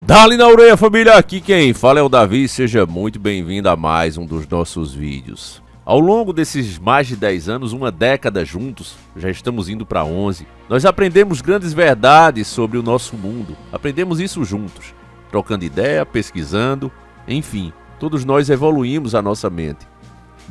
Dali na orelha, família, aqui quem fala é o Davi, seja muito bem-vindo a mais um dos nossos vídeos. Ao longo desses mais de 10 anos, uma década juntos, já estamos indo para 11, nós aprendemos grandes verdades sobre o nosso mundo, aprendemos isso juntos, trocando ideia, pesquisando, enfim, todos nós evoluímos a nossa mente.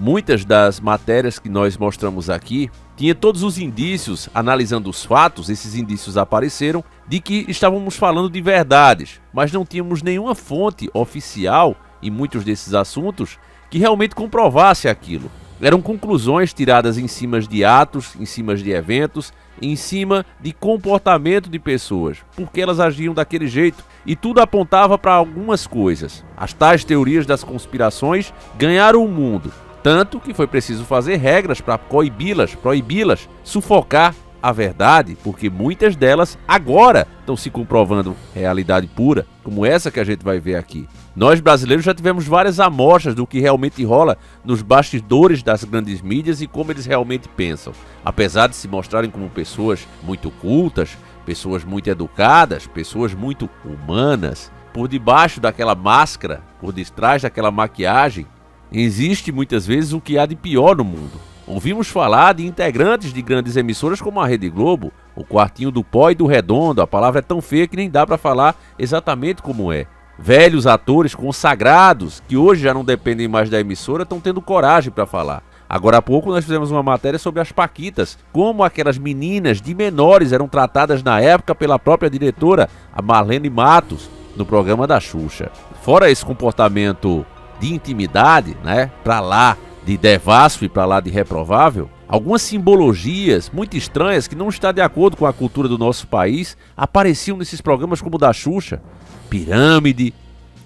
Muitas das matérias que nós mostramos aqui tinha todos os indícios, analisando os fatos, esses indícios apareceram, de que estávamos falando de verdades, mas não tínhamos nenhuma fonte oficial em muitos desses assuntos que realmente comprovasse aquilo. Eram conclusões tiradas em cima de atos, em cima de eventos, em cima de comportamento de pessoas, porque elas agiam daquele jeito, e tudo apontava para algumas coisas. As tais teorias das conspirações ganharam o mundo. Tanto que foi preciso fazer regras para proibi-las, sufocar a verdade, porque muitas delas agora estão se comprovando realidade pura, como essa que a gente vai ver aqui. Nós brasileiros já tivemos várias amostras do que realmente rola nos bastidores das grandes mídias e como eles realmente pensam. Apesar de se mostrarem como pessoas muito cultas, pessoas muito educadas, pessoas muito humanas, por debaixo daquela máscara, por detrás daquela maquiagem, existe muitas vezes o que há de pior no mundo. Ouvimos falar de integrantes de grandes emissoras como a Rede Globo, o quartinho do pó e do redondo, a palavra é tão feia que nem dá para falar exatamente como é. Velhos atores consagrados, que hoje já não dependem mais da emissora, estão tendo coragem para falar. Agora há pouco nós fizemos uma matéria sobre as paquitas, como aquelas meninas de menores eram tratadas na época pela própria diretora, a Marlene Matos, no programa da Xuxa. Fora esse comportamento de intimidade, né, para lá de devasso e para lá de reprovável, algumas simbologias muito estranhas que não estão de acordo com a cultura do nosso país apareciam nesses programas como o da Xuxa. Pirâmide,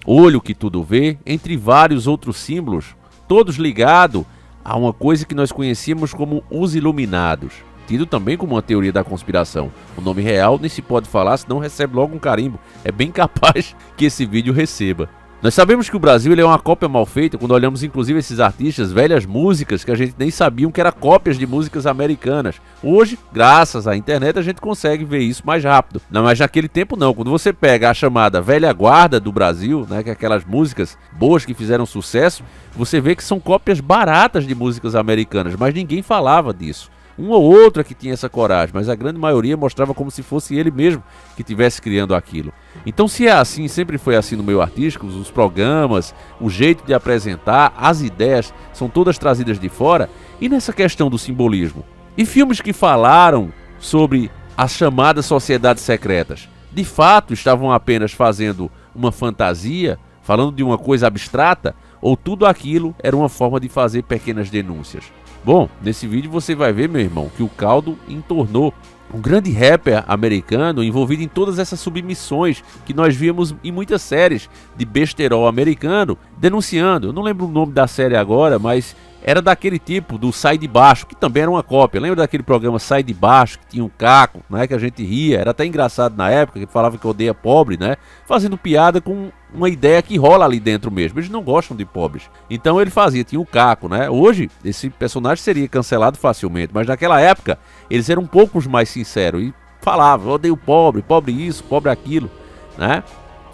olho que tudo vê, entre vários outros símbolos, todos ligados a uma coisa que nós conhecíamos como os Iluminados, tido também como uma teoria da conspiração. O nome real nem se pode falar, senão recebe logo um carimbo. É bem capaz que esse vídeo receba. Nós sabemos que o Brasil ele é uma cópia mal feita quando olhamos inclusive esses artistas, velhas músicas que a gente nem sabia que eram cópias de músicas americanas. Hoje, graças à internet, a gente consegue ver isso mais rápido. Não, mas naquele tempo não. Quando você pega a chamada velha guarda do Brasil, né, que é aquelas músicas boas que fizeram sucesso, você vê que são cópias baratas de músicas americanas, mas ninguém falava disso. Um ou outro é que tinha essa coragem, mas a grande maioria mostrava como se fosse ele mesmo que estivesse criando aquilo. Então, se é assim, sempre foi assim no meio artístico, os programas, o jeito de apresentar, as ideias são todas trazidas de fora. E nessa questão do simbolismo? E filmes que falaram sobre as chamadas sociedades secretas, de fato estavam apenas fazendo uma fantasia, falando de uma coisa abstrata, ou tudo aquilo era uma forma de fazer pequenas denúncias? Bom, nesse vídeo você vai ver, meu irmão, que o caldo entornou. Um grande rapper americano envolvido em todas essas submissões que nós vimos em muitas séries de besterol americano, denunciando. Eu não lembro o nome da série agora, mas era daquele tipo, do Sai de Baixo, que também era uma cópia. Lembra daquele programa Sai de Baixo, que tinha um caco, né, que a gente ria, era até engraçado na época, que falava que odeia pobre, né, fazendo piada com uma ideia que rola ali dentro mesmo. Eles não gostam de pobres. Então ele fazia, tinha o caco, né. Hoje, esse personagem seria cancelado facilmente, mas naquela época, eles eram um pouco mais sinceros e falavam, odeio pobre, pobre isso, pobre aquilo, né.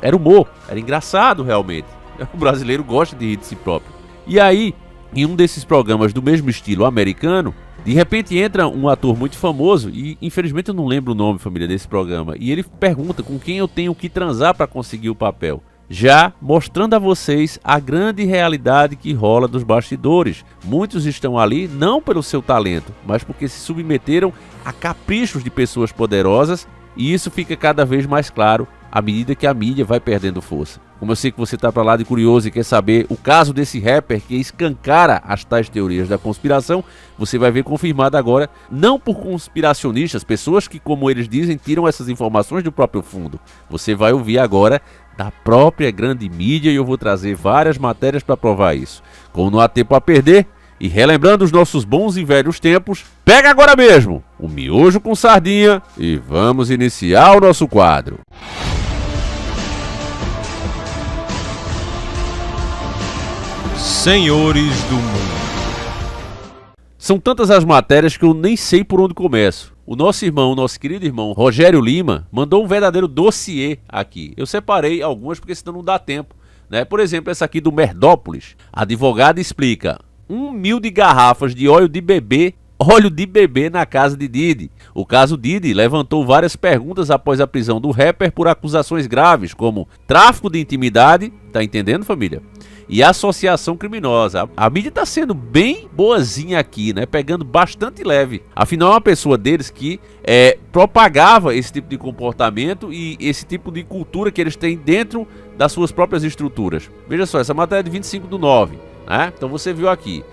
Era humor, era engraçado realmente. O brasileiro gosta de rir de si próprio. E aí, em um desses programas do mesmo estilo americano, de repente entra um ator muito famoso e infelizmente eu não lembro o nome, família, desse programa, e ele pergunta com quem eu tenho que transar para conseguir o papel, já mostrando a vocês a grande realidade que rola dos bastidores. Muitos estão ali não pelo seu talento, mas porque se submeteram a caprichos de pessoas poderosas, e isso fica cada vez mais claro à medida que a mídia vai perdendo força. Como eu sei que você está para lá de curioso e quer saber o caso desse rapper que escancara as tais teorias da conspiração, você vai ver confirmado agora, não por conspiracionistas, pessoas que, como eles dizem, tiram essas informações do próprio fundo. Você vai ouvir agora da própria grande mídia e eu vou trazer várias matérias para provar isso. Como não há tempo a perder, e relembrando os nossos bons e velhos tempos, pega agora mesmo o miojo com sardinha e vamos iniciar o nosso quadro. Senhores do Mundo. São tantas as matérias que eu nem sei por onde começo. o nosso irmão, o nosso querido irmão Rogério Lima, mandou um verdadeiro dossiê aqui. Eu separei algumas porque senão não dá tempo, né? Por exemplo, essa aqui do Merdópolis. A advogada explica: 1.000 de garrafas de óleo de bebê na casa de Diddy. O caso Diddy levantou várias perguntas após a prisão do rapper por acusações graves, como tráfico de intimidade, tá entendendo, família? E associação criminosa. A mídia tá sendo bem boazinha aqui, né? Pegando bastante leve. Afinal, é uma pessoa deles que propagava esse tipo de comportamento e esse tipo de cultura que eles têm dentro das suas próprias estruturas. Veja só, essa matéria é de 25/9, né? Então você viu aqui.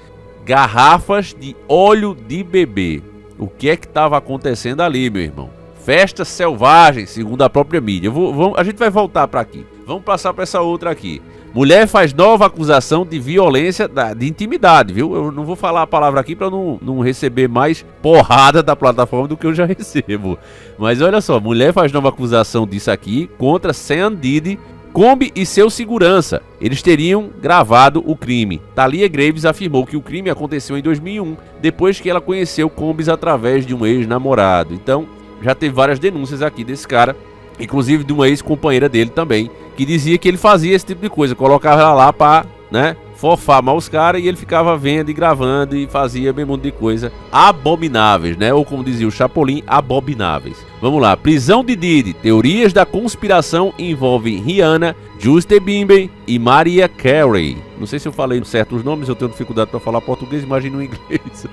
Garrafas de óleo de bebê. O que é que estava acontecendo ali, meu irmão? Festas selvagens, segundo a própria mídia. A gente vai voltar para aqui. Vamos passar para essa outra aqui. Mulher faz nova acusação de violência de intimidade, viu? Eu não vou falar a palavra aqui para não receber mais porrada da plataforma do que eu já recebo. Mas olha só, mulher faz nova acusação disso aqui contra Sean Diddy, Kombi e seu segurança. Eles teriam gravado o crime. Talia Graves afirmou que o crime aconteceu em 2001, depois que ela conheceu Kombis através de um ex-namorado. Então, já teve várias denúncias aqui desse cara, inclusive de uma ex-companheira dele também, que dizia que ele fazia esse tipo de coisa, colocava ela lá pra, né, fofar mal os caras e ele ficava vendo e gravando e fazia bem monte de coisa abomináveis, né? Ou como dizia o Chapolin, abomináveis. Vamos lá, prisão de Diddy. Teorias da conspiração envolvem Rihanna, Justin Bieber e Mariah Carey. Não sei se eu falei certos nomes, eu tenho dificuldade para falar português, imagina o inglês.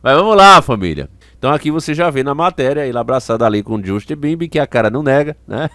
Mas vamos lá, família. Então aqui você já vê na matéria ele abraçado ali com Justin Bieber, que a cara não nega, né?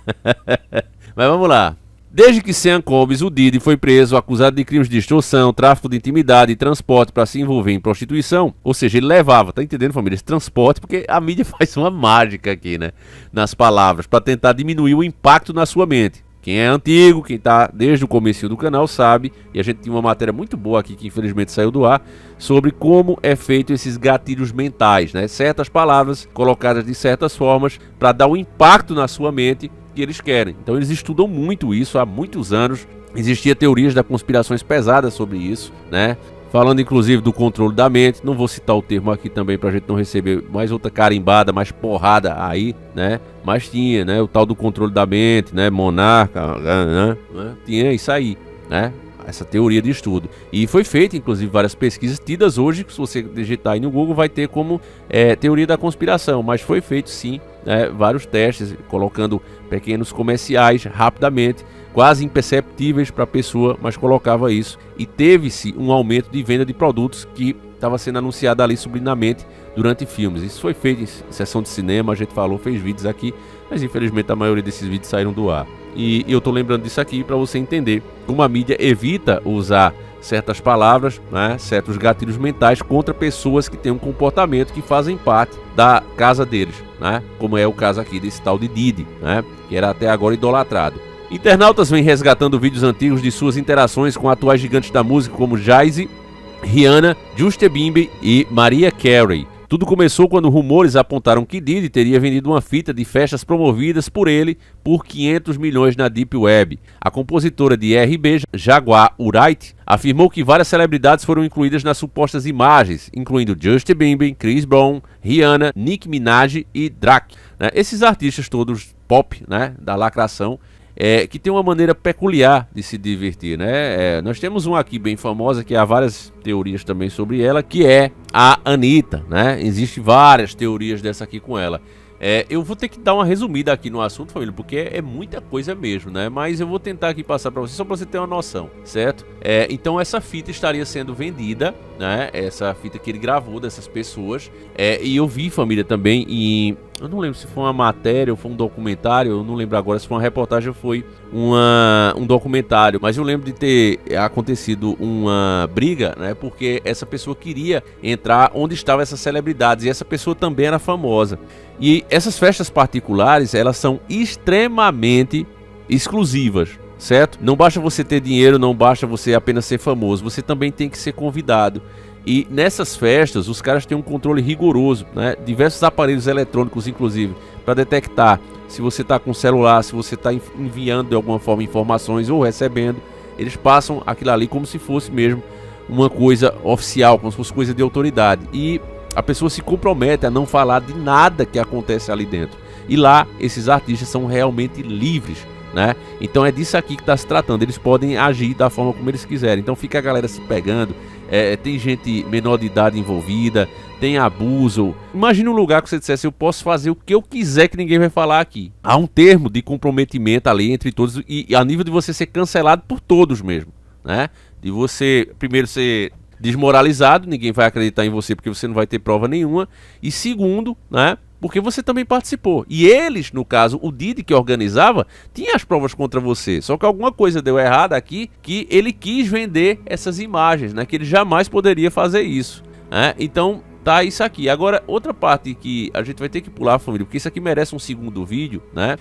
Mas vamos lá. Desde que Sean Combs, o Diddy, foi preso acusado de crimes de extorsão, tráfico de intimidade e transporte para se envolver em prostituição, ou seja, ele levava, tá entendendo, família, esse transporte, porque a mídia faz uma mágica aqui, né, nas palavras, para tentar diminuir o impacto na sua mente. Quem é antigo, quem tá desde o comecinho do canal sabe, e a gente tinha uma matéria muito boa aqui que infelizmente saiu do ar, sobre como é feito esses gatilhos mentais, né, certas palavras colocadas de certas formas para dar um impacto na sua mente que eles querem. Então eles estudam muito isso há muitos anos. Existia teorias da conspirações pesadas sobre isso, né? Falando inclusive do controle da mente. Não vou citar o termo aqui também pra gente não receber mais outra carimbada, mais porrada aí, né? Mas tinha, né? O tal do controle da mente, né? Monarca, né? Tinha isso aí, né? Essa teoria de estudo. E foi feita, inclusive, várias pesquisas tidas hoje, que se você digitar aí no Google, vai ter como teoria da conspiração. Mas foi feito, sim, vários testes, colocando pequenos comerciais rapidamente, quase imperceptíveis para a pessoa, mas colocava isso. E teve-se um aumento de venda de produtos que estava sendo anunciado ali subliminamente durante filmes. Isso foi feito em sessão de cinema, a gente falou, fez vídeos aqui, mas infelizmente a maioria desses vídeos saíram do ar. E eu tô lembrando disso aqui para você entender como a mídia evita usar certas palavras, né, certos gatilhos mentais contra pessoas que têm um comportamento que fazem parte da casa deles, né, como é o caso aqui desse tal de Diddy, né, que era até agora idolatrado. Internautas vêm resgatando vídeos antigos de suas interações com atuais gigantes da música como Jay-Z, Rihanna, Justin Bieber e Mariah Carey. Tudo começou quando rumores apontaram que Diddy teria vendido uma fita de festas promovidas por ele por 500 milhões na Deep Web. A compositora de R&B, Jaguar Wright, afirmou que várias celebridades foram incluídas nas supostas imagens, incluindo Justin Bieber, Chris Brown, Rihanna, Nicki Minaj e Drake. Esses artistas todos pop, né, da lacração, que tem uma maneira peculiar de se divertir, né? Nós temos uma aqui bem famosa, que há várias teorias também sobre ela, que é a Anitta, né? Existem várias teorias dessa aqui com ela. Eu vou ter que dar uma resumida aqui no assunto, família, porque é muita coisa mesmo, né? Mas eu vou tentar aqui passar para você, só para você ter uma noção, certo? Então essa fita estaria sendo vendida, né? Essa fita que ele gravou dessas pessoas. E eu vi, família, também em... Eu não lembro se foi uma matéria ou foi um documentário, eu não lembro agora se foi uma reportagem ou foi um documentário, mas eu lembro de ter acontecido uma briga, né, porque essa pessoa queria entrar onde estavam essas celebridades e essa pessoa também era famosa. E essas festas particulares, elas são extremamente exclusivas, certo? Não basta você ter dinheiro, não basta você apenas ser famoso, você também tem que ser convidado. E nessas festas, os caras têm um controle rigoroso, né? Diversos aparelhos eletrônicos, inclusive, para detectar se você está com celular, se você está enviando de alguma forma informações ou recebendo. Eles passam aquilo ali como se fosse mesmo uma coisa oficial, como se fosse coisa de autoridade. E A pessoa se compromete a não falar de nada que acontece ali dentro. E lá, esses artistas são realmente livres, né? Então é disso aqui que está se tratando. Eles podem agir da forma como eles quiserem. Então fica a galera se pegando. Tem gente menor de idade envolvida, tem abuso. Imagina um lugar que você dissesse: eu posso fazer o que eu quiser que ninguém vai falar aqui. Há um termo de comprometimento ali entre todos, e a nível de você ser cancelado por todos mesmo, né? De você primeiro ser desmoralizado, ninguém vai acreditar em você porque você não vai ter prova nenhuma, e segundo, né, porque você também participou. E eles, no caso, o Diddy que organizava, tinha as provas contra você. Só que alguma coisa deu errado aqui, que ele quis vender essas imagens, né? Que ele jamais poderia fazer isso, né? Então, tá isso aqui. Agora, outra parte que a gente vai ter que pular, família, porque isso aqui merece um segundo vídeo, né?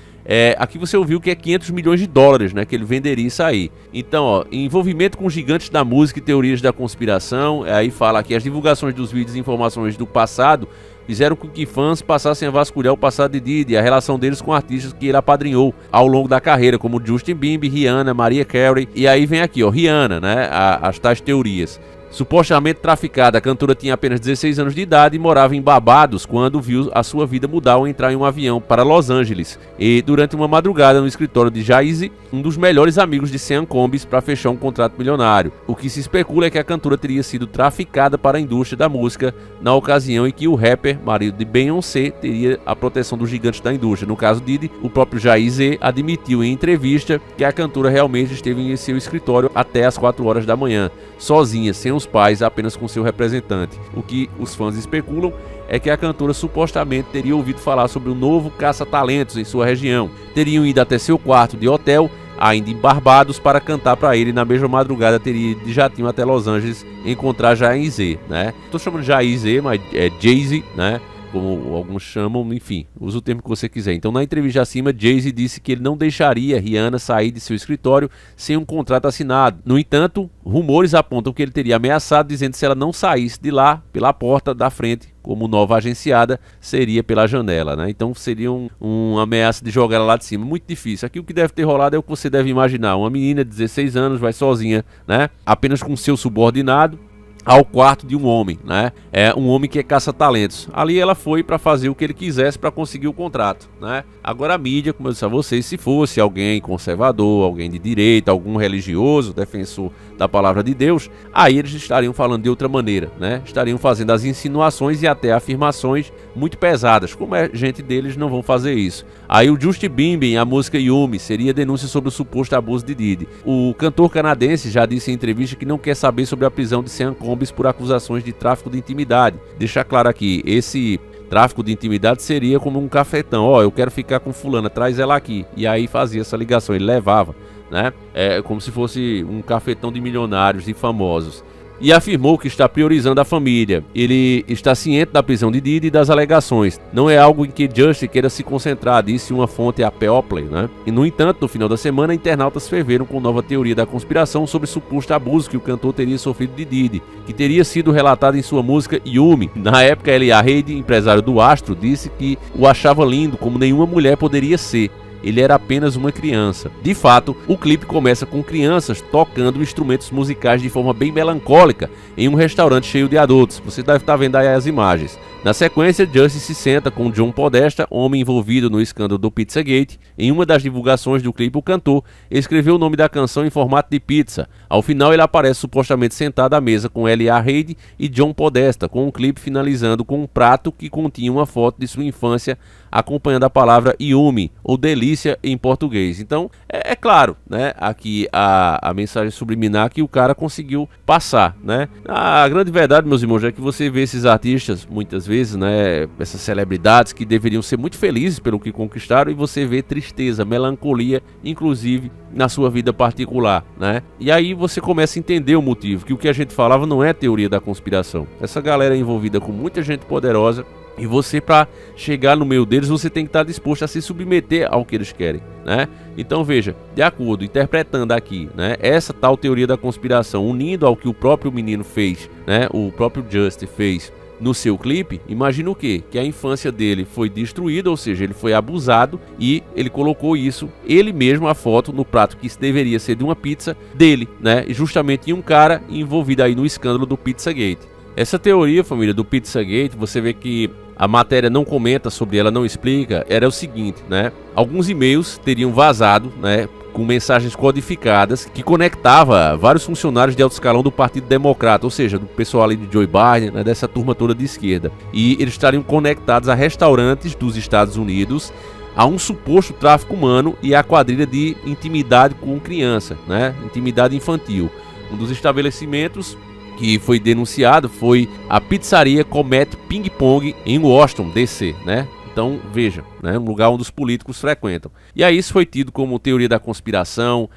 Aqui você ouviu que é 500 milhões de dólares, né? Que ele venderia isso aí. Então, ó, envolvimento com gigantes da música e teorias da conspiração. Aí fala aqui: as divulgações dos vídeos e informações do passado fizeram com que fãs passassem a vasculhar o passado de Diddy, a relação deles com artistas que ele apadrinhou ao longo da carreira, como Justin Bieber, Rihanna, Mariah Carey. E aí vem aqui, ó, Rihanna, né? As tais teorias. Supostamente traficada, a cantora tinha apenas 16 anos de idade e morava em Barbados quando viu a sua vida mudar ao entrar em um avião para Los Angeles. E durante uma madrugada no escritório de Jay-Z, um dos melhores amigos de Sean Combs, para fechar um contrato milionário. O que se especula é que a cantora teria sido traficada para a indústria da música na ocasião em que o rapper, marido de Beyoncé, teria a proteção dos gigantes da indústria. No caso Diddy, o próprio Jay-Z admitiu em entrevista que a cantora realmente esteve em seu escritório até as 4 horas da manhã, sozinha, sem os pais, apenas com seu representante. O que os fãs especulam é que a cantora supostamente teria ouvido falar sobre o novo caça-talentos em sua região. Teriam ido até seu quarto de hotel, ainda em Barbados, para cantar para ele. Na mesma madrugada teria ido de jatinho até Los Angeles encontrar Jay-Z, né? Tô chamando de Jay-Z, mas é Jay-Z, né? Como alguns chamam, enfim, usa o termo que você quiser. Então, na entrevista acima, Jay-Z disse que ele não deixaria Rihanna sair de seu escritório sem um contrato assinado. No entanto, rumores apontam que ele teria ameaçado, dizendo que se ela não saísse de lá, pela porta da frente, como nova agenciada, seria pela janela, né? Então seria uma ameaça de jogar ela lá de cima. Muito difícil. Aqui o que deve ter rolado é o que você deve imaginar. Uma menina de 16 anos vai sozinha, né? Apenas com seu subordinado, ao quarto de um homem, né? É um homem que é caça-talentos. Ali ela foi para fazer o que ele quisesse para conseguir o contrato, né? Agora a mídia, como eu disse a vocês, se fosse alguém conservador, alguém de direita, algum religioso, defensor da palavra de Deus, aí eles estariam falando de outra maneira, né? Estariam fazendo as insinuações e até afirmações muito pesadas. Como é gente deles, não vão fazer isso. Aí o Justin Bieber, em a música Yumi, seria denúncia sobre o suposto abuso de Diddy. O cantor canadense já disse em entrevista que não quer saber sobre a prisão de Sean Combs por acusações de tráfico de intimidade. Deixar claro aqui, esse tráfico de intimidade seria como um cafetão. Ó, eu quero ficar com fulana, traz ela aqui. E aí fazia essa ligação, ele levava, né? É como se fosse um cafetão de milionários e famosos. E afirmou que está priorizando a família. Ele está ciente da prisão de Diddy e das alegações. Não é algo em que Justin queira se concentrar, disse uma fonte à People, né? E no entanto, no final da semana, internautas ferveram com nova teoria da conspiração sobre suposto abuso que o cantor teria sofrido de Diddy, que teria sido relatado em sua música Yumi. Na época, L.A. Reid, empresário do astro, disse que o achava lindo como nenhuma mulher poderia ser. Ele era apenas uma criança. De fato, o clipe começa com crianças tocando instrumentos musicais de forma bem melancólica em um restaurante cheio de adultos. Você deve estar vendo aí as imagens. Na sequência, Justin se senta com John Podesta, homem envolvido no escândalo do Pizzagate. Em uma das divulgações do clipe, o cantor escreveu o nome da canção em formato de pizza. Ao final, ele aparece supostamente sentado à mesa com L.A. Reid e John Podesta, com o clipe finalizando com um prato que continha uma foto de sua infância, acompanhando a palavra Yumi, ou delícia em português. Então, é claro, né, aqui a mensagem subliminar que o cara conseguiu passar, né? A grande verdade, meus irmãos, é que você vê esses artistas, muitas vezes, né, essas celebridades que deveriam ser muito felizes pelo que conquistaram, e você vê tristeza, melancolia, inclusive na sua vida particular, né? E aí você começa a entender o motivo, que o que a gente falava não é teoria da conspiração. Essa galera é envolvida com muita gente poderosa, e você, para chegar no meio deles, você tem que estar disposto a se submeter ao que eles querem, né? Então veja, de acordo, interpretando aqui, né, essa tal teoria da conspiração, unindo ao que o próprio menino fez, né, o próprio Justin fez no seu clipe, imagina o quê? Que a infância dele foi destruída, ou seja, ele foi abusado, e ele colocou isso, ele mesmo, a foto no prato que deveria ser de uma pizza dele, né? E justamente em um cara envolvido aí no escândalo do Pizzagate. Essa teoria, família, do Pizzagate, você vê que a matéria não comenta sobre ela, não explica, era o seguinte, né? Alguns e-mails teriam vazado, né, com mensagens codificadas que conectava vários funcionários de alto escalão do Partido Democrata, ou seja, do pessoal ali de Joe Biden, né, dessa turma toda de esquerda. E eles estariam conectados a restaurantes dos Estados Unidos, a um suposto tráfico humano e a quadrilha de intimidade com criança, né? Intimidade infantil. Um dos estabelecimentos que foi denunciado foi a pizzaria Comet Ping Pong em Washington, D.C., né? Então, veja, né? Um lugar onde os políticos frequentam. E aí isso foi tido como teoria da conspiração,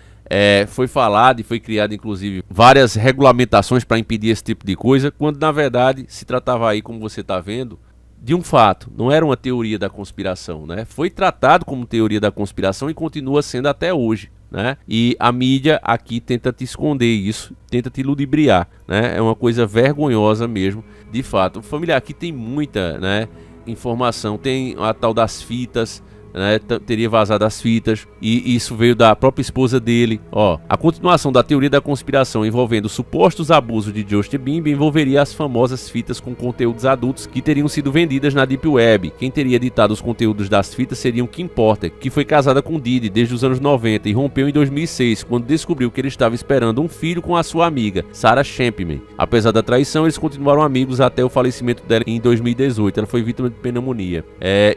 foi falado e foi criado, inclusive, várias regulamentações para impedir esse tipo de coisa, quando, na verdade, se tratava aí, como você está vendo, de um fato, não era uma teoria da conspiração, né? Foi tratado como teoria da conspiração e continua sendo até hoje, né? E a mídia aqui tenta te esconder isso, tenta te ludibriar, né? É uma coisa vergonhosa mesmo, de fato. Família, aqui tem muita, né, informação, tem a tal das fitas, né, teria vazado as fitas, e isso veio da própria esposa dele. Ó, a continuação da teoria da conspiração envolvendo supostos abusos de Justin Bieber envolveria as famosas fitas com conteúdos adultos que teriam sido vendidas na Deep Web. Quem teria editado os conteúdos das fitas seria Kim Porter, que foi casada com Diddy desde os anos 90 e rompeu em 2006, quando descobriu que ele estava esperando um filho com a sua amiga, Sarah Champman. Apesar da traição, eles continuaram amigos até o falecimento dela em 2018. Ela foi vítima de pneumonia.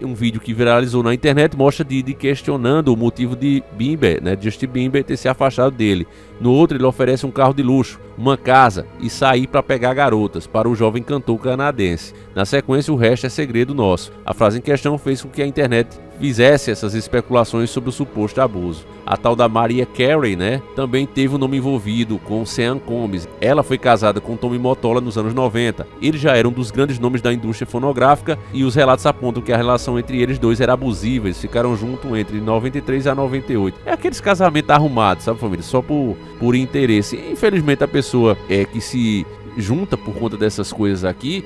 Um vídeo que viralizou na internet mostra Diddy questionando o motivo de Bieber, né, Justin Bieber ter se afastado dele. No outro, ele oferece um carro de luxo, uma casa e sair para pegar garotas para o jovem cantor canadense. Na sequência, o resto é segredo nosso. A frase em questão fez com que a internet fizesse essas especulações sobre o suposto abuso. A tal da Mariah Carey, né, também teve o nome envolvido com Sean Combs. Ela foi casada com Tommy Mottola nos anos 90. Ele já era um dos grandes nomes da indústria fonográfica e os relatos apontam que a relação entre eles dois era abusiva. Eles ficaram juntos entre 93 a 98. É aqueles casamentos arrumados, sabe, família? Só por interesse. Infelizmente, a pessoa que se junta por conta dessas coisas aqui,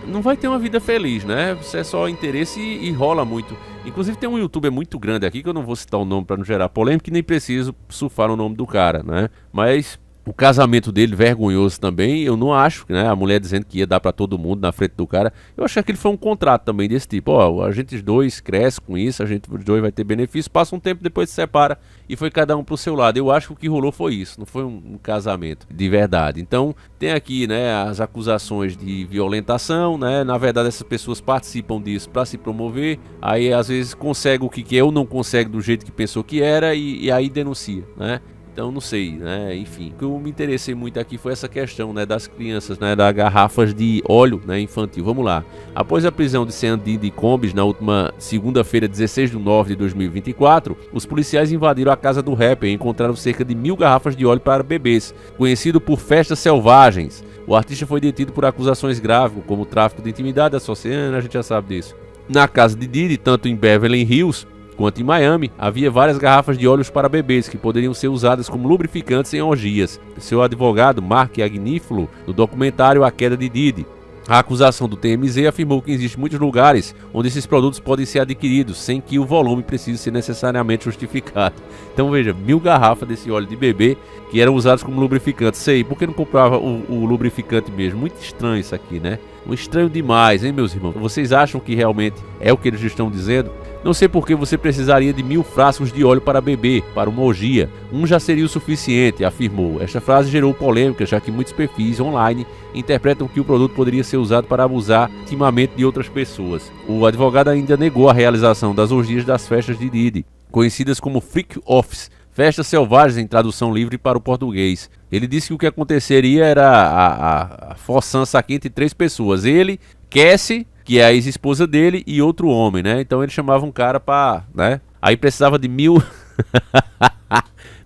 não vai ter uma vida feliz, né? Isso é só interesse e rola muito. Inclusive tem um youtuber muito grande aqui, que eu não vou citar o nome para não gerar polêmica, e nem preciso surfar o nome do cara, né? Mas o casamento dele, vergonhoso também, eu não acho, né? A mulher dizendo que ia dar pra todo mundo na frente do cara. Eu acho que aquele foi um contrato também desse tipo. Ó, a gente os dois cresce com isso, os dois vai ter benefício, passa um tempo, depois se separa e foi cada um pro seu lado. Eu acho que o que rolou foi isso, não foi um casamento de verdade. Então, tem aqui, né, as acusações de violentação, né? Na verdade, essas pessoas participam disso pra se promover. Aí, às vezes, consegue o que quer ou não consegue do jeito que pensou que era e aí denuncia, né? Então não sei, né? Enfim, o que eu me interessei muito aqui foi essa questão, né, das crianças, né, das garrafas de óleo, né, infantil. Vamos lá. Após a prisão de Sean Diddy Combs na última segunda-feira, 16 de nove de 2024, os policiais invadiram a casa do rapper e encontraram cerca de 1.000 garrafas de óleo para bebês, conhecido por festas selvagens. O artista foi detido por acusações graves, como tráfico de intimidade associando, a gente já sabe disso. Na casa de Diddy, tanto em Beverly Hills quanto em Miami, havia várias garrafas de óleos para bebês que poderiam ser usadas como lubrificantes em orgias. Seu advogado, Mark Agnifilo, no documentário A Queda de Diddy, a acusação do TMZ afirmou que existem muitos lugares onde esses produtos podem ser adquiridos sem que o volume precise ser necessariamente justificado. Então veja, 1.000 garrafas desse óleo de bebê que eram usados como lubrificante. Sei, por que não comprava o lubrificante mesmo? Muito estranho isso aqui, né? Um estranho demais, hein, meus irmãos? Vocês acham que realmente é o que eles estão dizendo? Não sei por que você precisaria de 1.000 frascos de óleo para bebê, para uma orgia. Um já seria o suficiente, afirmou. Esta frase gerou polêmica, já que muitos perfis online interpretam que o produto poderia ser usado para abusar intimamente de outras pessoas. O advogado ainda negou a realização das orgias das festas de Diddy, conhecidas como freak offs, festas selvagens em tradução livre para o português. Ele disse que o que aconteceria era a forçança aqui entre 3 pessoas. Ele, Cassie, que é a ex-esposa dele, e outro homem, né? Então ele chamava um cara pra, né? Aí precisava de 1.000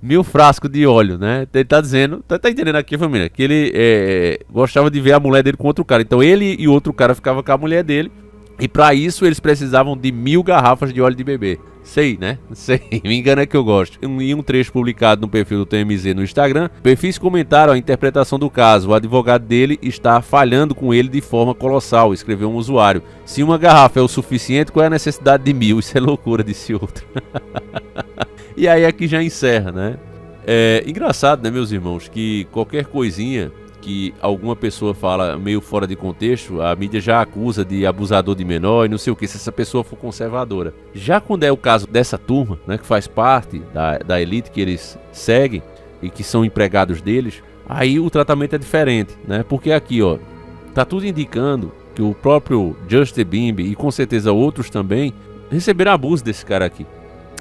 1.000 frascos de óleo, né? Ele tá dizendo, tá entendendo aqui, família, que ele gostava de ver a mulher dele com outro cara. Então ele e outro cara ficavam com a mulher dele, e pra isso eles precisavam de 1.000 garrafas de óleo de bebê. Sei, né? Sei, me engana que eu gosto. Em um trecho publicado no perfil do TMZ no Instagram, perfis comentaram a interpretação do caso. O advogado dele está falhando com ele de forma colossal, escreveu um usuário. Se uma garrafa é o suficiente, qual é a necessidade de 1.000? Isso é loucura, disse outro. E aí aqui já encerra, né? É engraçado, né, meus irmãos, que qualquer coisinha que alguma pessoa fala meio fora de contexto, a mídia já acusa de abusador de menor e não sei o que, se essa pessoa for conservadora. Já quando é o caso dessa turma, né, que faz parte da elite que eles seguem e que são empregados deles, aí o tratamento é diferente, né? Porque aqui, ó, tá tudo indicando que o próprio Justin Bieber e com certeza outros também receberam abuso desse cara aqui.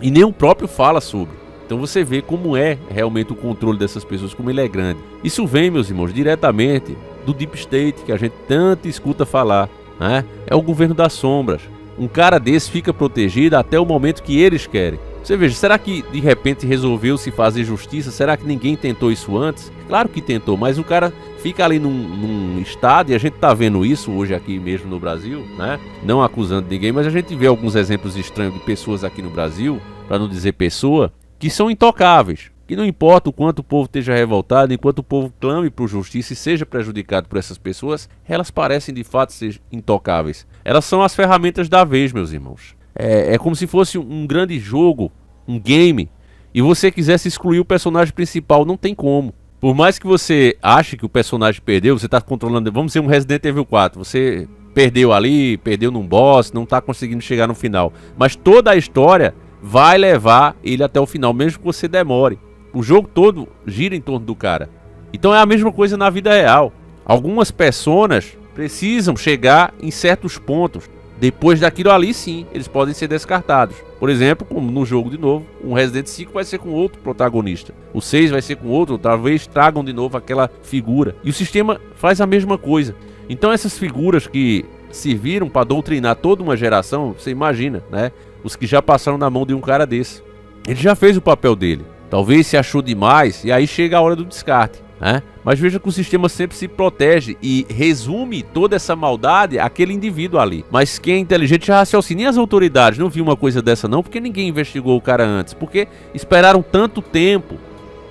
E nem o próprio fala sobre. Então você vê como é realmente o controle dessas pessoas, como ele é grande. Isso vem, meus irmãos, diretamente do Deep State, que a gente tanto escuta falar, né? É o governo das sombras. Um cara desse fica protegido até o momento que eles querem. Você veja, será que de repente resolveu se fazer justiça? Será que ninguém tentou isso antes? Claro que tentou, mas o cara fica ali num estado, e a gente tá vendo isso hoje aqui mesmo no Brasil, né? Não acusando ninguém, mas a gente vê alguns exemplos estranhos de pessoas aqui no Brasil, para não dizer pessoa, que são intocáveis, que não importa o quanto o povo esteja revoltado, enquanto o povo clame por justiça e seja prejudicado por essas pessoas, elas parecem de fato ser intocáveis. Elas são as ferramentas da vez, meus irmãos. É como se fosse um grande jogo, um game, e você quisesse excluir o personagem principal, não tem como. Por mais que você ache que o personagem perdeu, você está controlando, vamos dizer um Resident Evil 4, você perdeu ali, perdeu num boss, não está conseguindo chegar no final, mas toda a história vai levar ele até o final, mesmo que você demore. O jogo todo gira em torno do cara. Então é a mesma coisa na vida real. Algumas personas precisam chegar em certos pontos. Depois daquilo ali, sim, eles podem ser descartados. Por exemplo, como no jogo de novo, um Resident 5 vai ser com outro protagonista. O 6 vai ser com outro, talvez tragam de novo aquela figura. E o sistema faz a mesma coisa. Então essas figuras que serviram para doutrinar toda uma geração, você imagina, né? Os que já passaram na mão de um cara desse. Ele já fez o papel dele. Talvez se achou demais e aí chega a hora do descarte, né? Mas veja que o sistema sempre se protege e resume toda essa maldade àquele indivíduo ali. Mas quem é inteligente já raciocina. E as autoridades não viu uma coisa dessa não? Porque ninguém investigou o cara antes. Porque esperaram tanto tempo.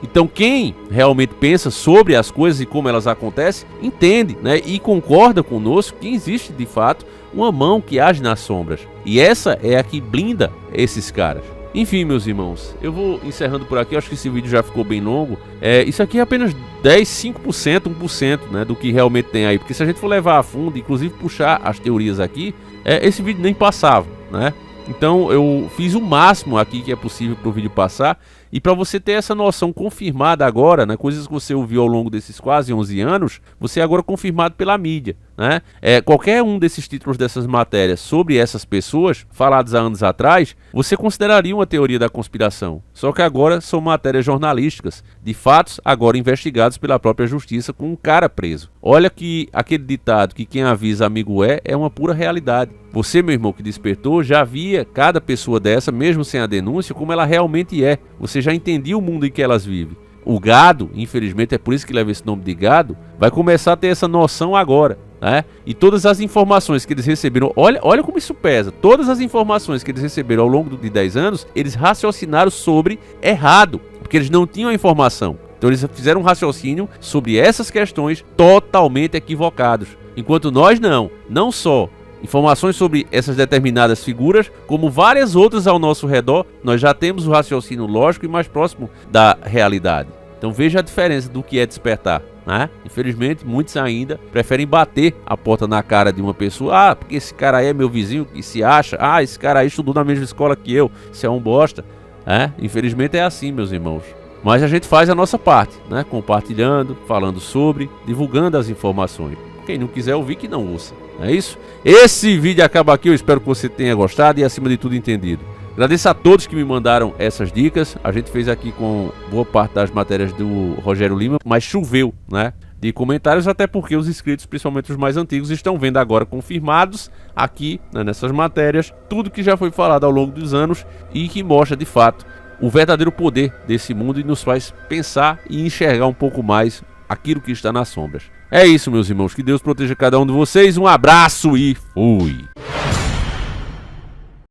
Então quem realmente pensa sobre as coisas e como elas acontecem, entende, né? E concorda conosco que existe de fato uma mão que age nas sombras. E essa é a que blinda esses caras. Enfim, meus irmãos, eu vou encerrando por aqui. Eu acho que esse vídeo já ficou bem longo. Isso aqui é apenas 10, 5%, 1%, né, do que realmente tem aí. Porque se a gente for levar a fundo, inclusive puxar as teorias aqui, esse vídeo nem passava, né? Então eu fiz o máximo aqui que é possível para o vídeo passar. E para você ter essa noção confirmada agora, né, coisas que você ouviu ao longo desses quase 11 anos, você é agora confirmado pela mídia, né? Qualquer um desses títulos dessas matérias sobre essas pessoas, faladas há anos atrás, você consideraria uma teoria da conspiração. Só que agora são matérias jornalísticas, de fatos agora investigados pela própria justiça com um cara preso. Olha que aquele ditado que quem avisa amigo é uma pura realidade. Você, meu irmão, que despertou, já via cada pessoa dessa, mesmo sem a denúncia, como ela realmente é. Você já entendia o mundo em que elas vivem. O gado, infelizmente, é por isso que leva esse nome de gado, vai começar a ter essa noção agora, né? E todas as informações que eles receberam, olha como isso pesa. Todas as informações que eles receberam ao longo de 10 anos, eles raciocinaram sobre errado, porque eles não tinham a informação. Então eles fizeram um raciocínio sobre essas questões totalmente equivocados. Enquanto nós não só informações sobre essas determinadas figuras, como várias outras ao nosso redor, nós já temos o raciocínio lógico e mais próximo da realidade. Então veja a diferença do que é despertar, né? Infelizmente, muitos ainda preferem bater a porta na cara de uma pessoa. Porque esse cara aí é meu vizinho que se acha. Esse cara aí estudou na mesma escola que eu. Isso é um bosta. Infelizmente é assim, meus irmãos. Mas a gente faz a nossa parte, né? Compartilhando, falando sobre, divulgando as informações. Quem não quiser ouvir, que não ouça. É isso? Esse vídeo acaba aqui. Eu espero que você tenha gostado e, acima de tudo, entendido. Agradeço a todos que me mandaram essas dicas. A gente fez aqui com boa parte das matérias do Rogério Lima, mas choveu, né, de comentários, até porque os inscritos, principalmente os mais antigos, estão vendo agora confirmados aqui, né, nessas matérias, tudo que já foi falado ao longo dos anos e que mostra, de fato, o verdadeiro poder desse mundo e nos faz pensar e enxergar um pouco mais aquilo que está nas sombras. É isso, meus irmãos. Que Deus proteja cada um de vocês. Um abraço e fui!